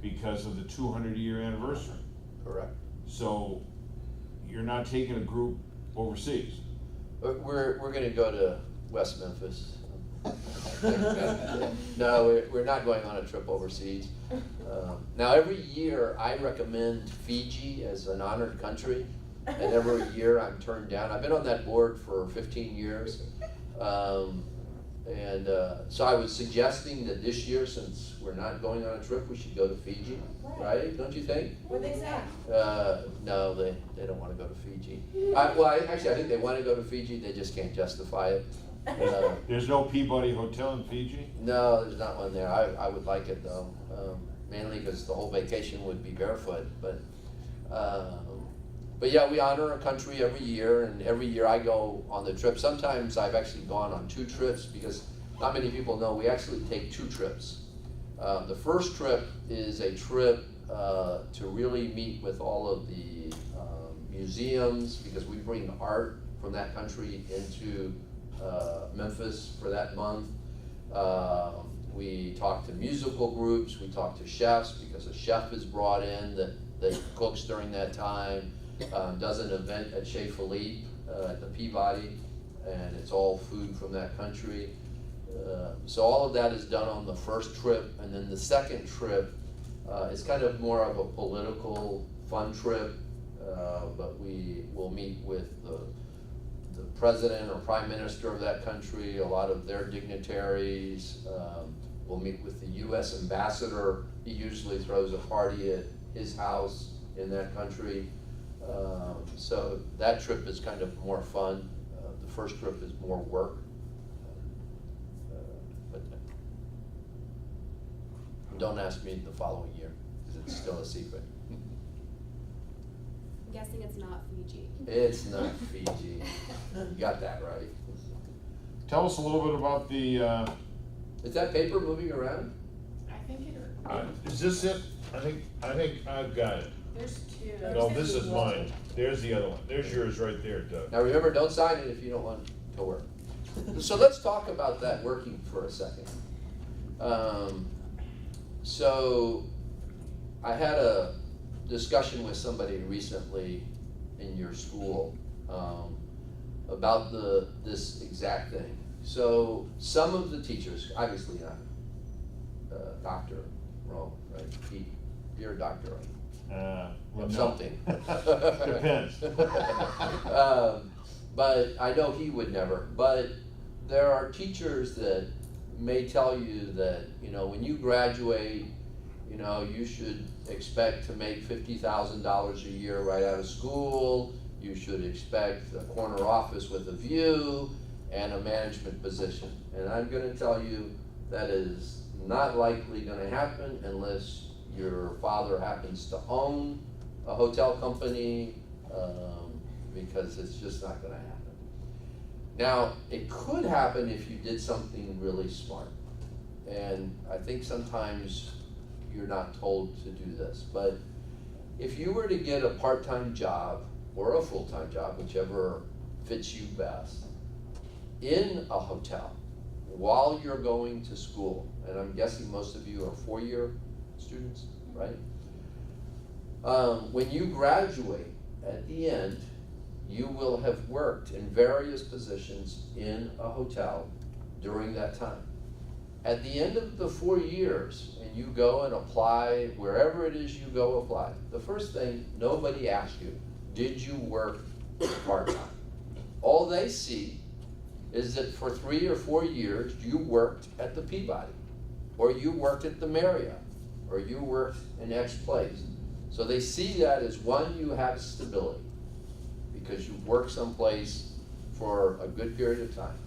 because of the 200-year anniversary. Correct. So you're not taking a group overseas. We're going to go to West Memphis. No, we're not going on a trip overseas. Now, every year I recommend Fiji as an honored country, and every year I'm turned down. I've been on that board for 15 years. So I was suggesting that this year, since we're not going on a trip, we should go to Fiji, right? Don't you think? What they say? No, they don't want to go to Fiji. I think they want to go to Fiji, they just can't justify it. There's no Peabody Hotel in Fiji? No, there's not one there. I would like it though, mainly because the whole vacation would be barefoot. But yeah, we honor a country every year, and every year I go on the trip. Sometimes I've actually gone on 2 trips because not many people know we actually take 2 trips. The first trip is a trip to really meet with all of the museums, because we bring art from that country into Memphis for that month. We talk to musical groups, we talk to chefs, because a chef is brought in that cooks during that time, does an event at Chez Philippe at the Peabody, and it's all food from that country. So all of that is done on the first trip, and then the second trip is kind of more of a political fun trip, but we will meet with the president or prime minister of that country, a lot of their dignitaries. We'll meet with the U.S. ambassador. He usually throws a party at his house in that country. So that trip is kind of more fun. The first trip is more work. But don't ask me the following year, because it's still a secret. I'm guessing it's not Fiji. It's not Fiji. You got that right. Tell us a little bit about the, Is that paper moving around? I think it, is this it? I think I've got it. there's 2. No, this is mine. There's the other one. There's yours right there, Doug. Now remember, don't sign it if you don't want to work. So let's talk about that working for a second. So I had a discussion with somebody recently in your school about this exact thing. So some of the teachers, obviously not Dr. Rome, right? You're a doctor, right? Well, Of no. something. Depends. But I know he would never. But there are teachers that may tell you that, when you graduate, you should expect to make $50,000 a year right out of school. You should expect a corner office with a view and a management position. And I'm going to tell you that is not likely going to happen unless your father happens to own a hotel company, because it's just not going to happen. Now, it could happen if you did something really smart. And I think sometimes you're not told to do this. But if you were to get a part-time job or a full-time job, whichever fits you best, in a hotel while you're going to school, and I'm guessing most of you are 4-year students, right? When you graduate, at the end, you will have worked in various positions in a hotel during that time. At the end of the 4 years, and you go and apply wherever it is you go apply, the first thing, nobody asks you, did you work part-time? All they see is that for 3 or 4 years, you worked at the Peabody, or you worked at the Marriott, or you worked in X place. So they see that as, one, you have stability, because you've worked someplace for a good period of time.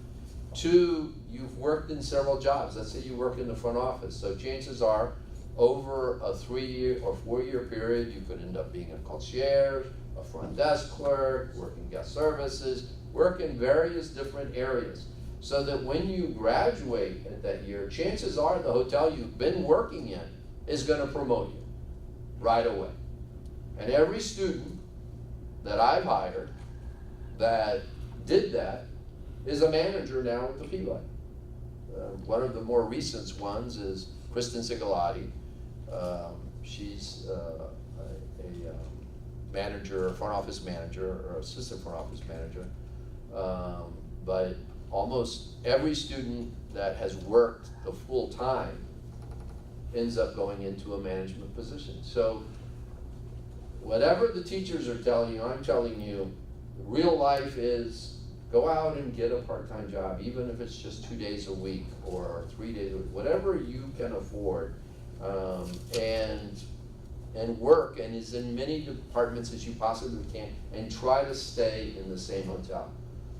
2, you've worked in several jobs. Let's say you work in the front office. So chances are, over a 3-year or 4-year period, you could end up being a concierge, a front desk clerk, work in guest services, work in various different areas. So that when you graduate at that year, chances are the hotel you've been working in is going to promote you right away. And every student that I've hired that did that is a manager now at the Peabody. One of the more recent ones is Kristen Cicalotti. She's a manager, front office manager, or assistant front office manager. But almost every student that has worked the full time ends up going into a management position. So whatever the teachers are telling you, I'm telling you, real life is go out and get a part-time job, even if it's just 2 days a week or 3 days a week, whatever you can afford, and work and is in many departments as you possibly can, and try to stay in the same hotel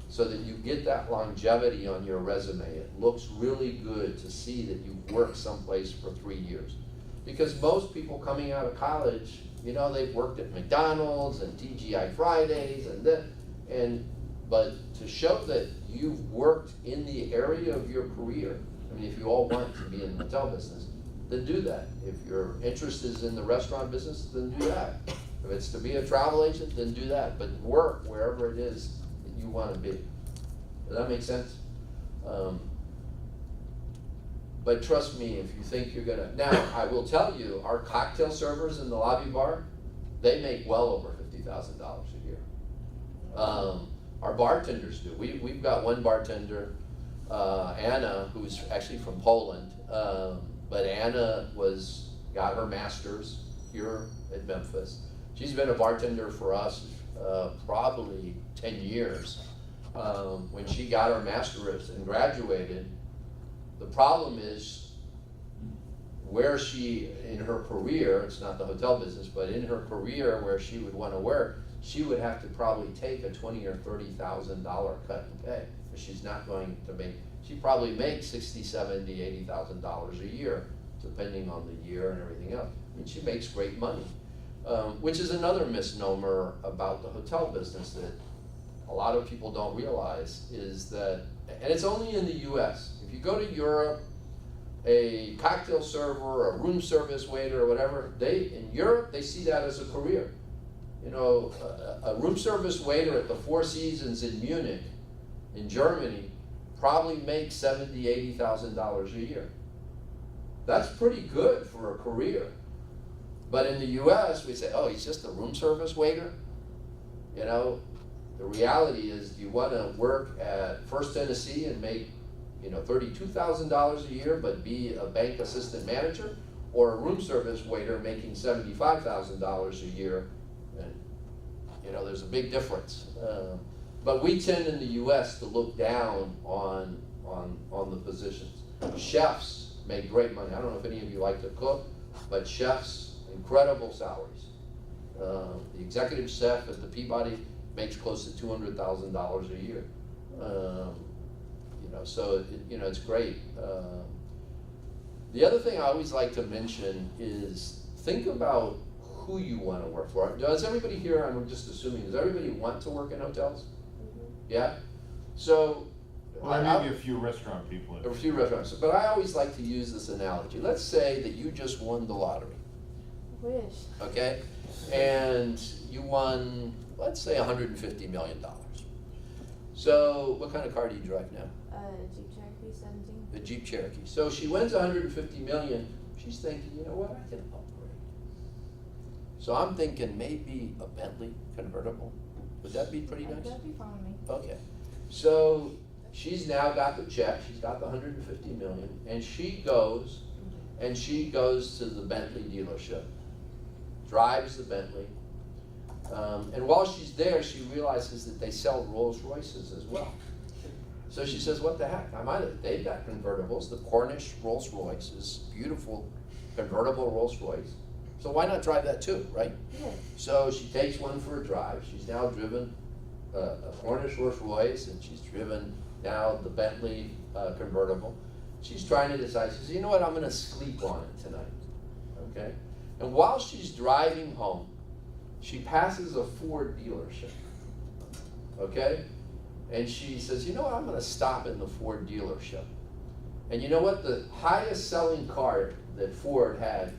so that you get that longevity on your resume. It looks really good to see that you've worked someplace for 3 years. Because most people coming out of college, you know, they've worked at McDonald's and TGI Fridays but to show that you've worked in the area of your career, I mean, if you all want to be in the hotel business, then do that. If your interest is in the restaurant business, then do that. If it's to be a travel agent, then do that. But work wherever it is that you want to be. Does that make sense? But trust me, if you think you're gonna, now I will tell you, our cocktail servers in the lobby bar, they make well over $50,000 a year. Our bartenders do. We've got one bartender, Anna, who's actually from Poland, but Anna got her master's here at Memphis. She's been a bartender for us probably 10 years. When she got her master's and graduated, the problem is where she, in her career, it's not the hotel business, but in her career where she would want to work, she would have to probably take a $20,000 or $30,000 cut in pay. Because she's not going to make, she probably makes $60,000, $70,000, $80,000 a year, depending on the year and everything else. I mean, she makes great money, which is another misnomer about the hotel business that a lot of people don't realize is that, and it's only in the US. If you go to Europe, a cocktail server, a room service waiter, or whatever, in Europe, they see that as a career. You know, a room service waiter at the Four Seasons in Munich, in Germany, probably makes $70,000, $80,000 a year. That's pretty good for a career. But in the US, we say, oh, he's just a room service waiter. You know, the reality is, do you want to work at First Tennessee and make, you know, $32,000 a year, but be a bank assistant manager, or a room service waiter making $75,000 a year? And, you know, there's a big difference. But we tend in the U.S. to look down on the positions. Chefs make great money. I don't know if any of you like to cook, but chefs, incredible salaries. The executive chef at the Peabody makes close to $200,000 a year. You know, so it's great. The other thing I always like to mention is think about who you want to work for. Does everybody here, I'm just assuming, does everybody want to work in hotels? Mm-hmm. Yeah? So, Well, there may be a few restaurant people. a few restaurants, but I always like to use this analogy. Let's say that you just won the lottery, Wish. okay? And you won, let's say, $150 million. So, what kind of car do you drive now? Jeep Cherokee 17. The Jeep Cherokee. So she wins $150 million. She's thinking, you know what, I can upgrade. So I'm thinking maybe a Bentley convertible. Would that be pretty nice? That'd be fine with me. Okay. So she's now got the check. She's got the $150 million, and she goes to the Bentley dealership, drives the Bentley, and while she's there, she realizes that they sell Rolls Royces as well. So she says, what the heck? They've got convertibles. The Cornish Rolls Royce is beautiful convertible Rolls Royce. So why not drive that too, right? Yeah. So she takes one for a drive. She's now driven a Cornish Rolls Royce, and she's driven now the Bentley convertible. She's trying to decide, she says, you know what, I'm going to sleep on it tonight, okay? And while she's driving home, she passes a Ford dealership, okay? And she says, you know what, I'm going to stop in the Ford dealership. And you know what, the highest selling car that Ford had,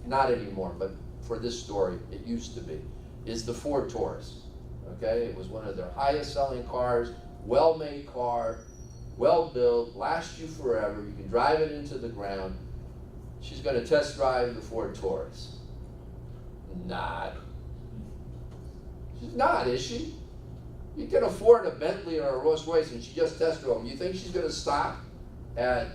not anymore, but for this story, it used to be, is the Ford Taurus, okay? It was one of their highest selling cars, well-made car, well-built, lasts you forever, you can drive it into the ground. She's going to test drive the Ford Taurus. Not. She's not, is she? You can afford a Bentley or a Rolls Royce and she just test drove them. You think she's gonna stop at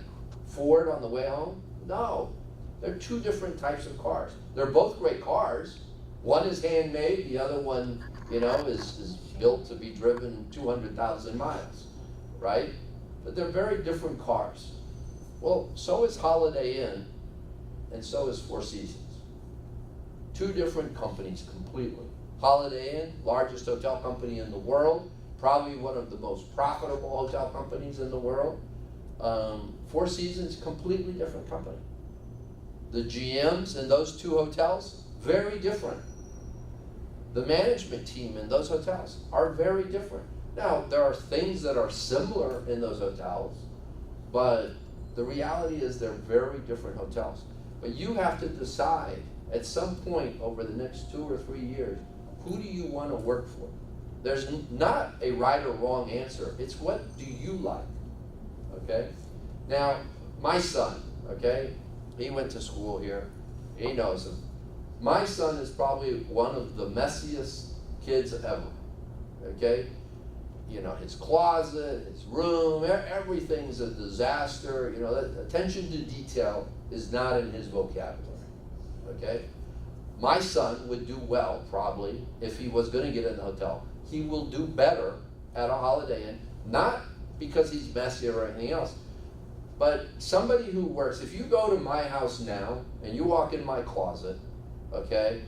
Ford on the way home? No. They're two different types of cars. They're both great cars. One is handmade, the other one, you know, is built to be driven 200,000 miles, right? But they're very different cars. Well, so is Holiday Inn, and so is Four Seasons. Two different companies completely. Holiday Inn, largest hotel company in the world, probably one of the most profitable hotel companies in the world. Four Seasons, completely different company. The GMs in those two hotels, very different. The management team in those hotels are very different. Now, there are things that are similar in those hotels, but the reality is they're very different hotels. But you have to decide at some point over the next 2 or 3 years, who do you want to work for? There's not a right or wrong answer. It's what do you like, okay? Now, my son, okay, he went to school here. He knows him. My son is probably one of the messiest kids ever, okay? You know, his closet, his room, everything's a disaster. You know, that attention to detail is not in his vocabulary, okay? My son would do well, probably, if he was going to get in a hotel. He will do better at a Holiday Inn, not because he's messy or anything else, but somebody who works, if you go to my house now and you walk in my closet, okay,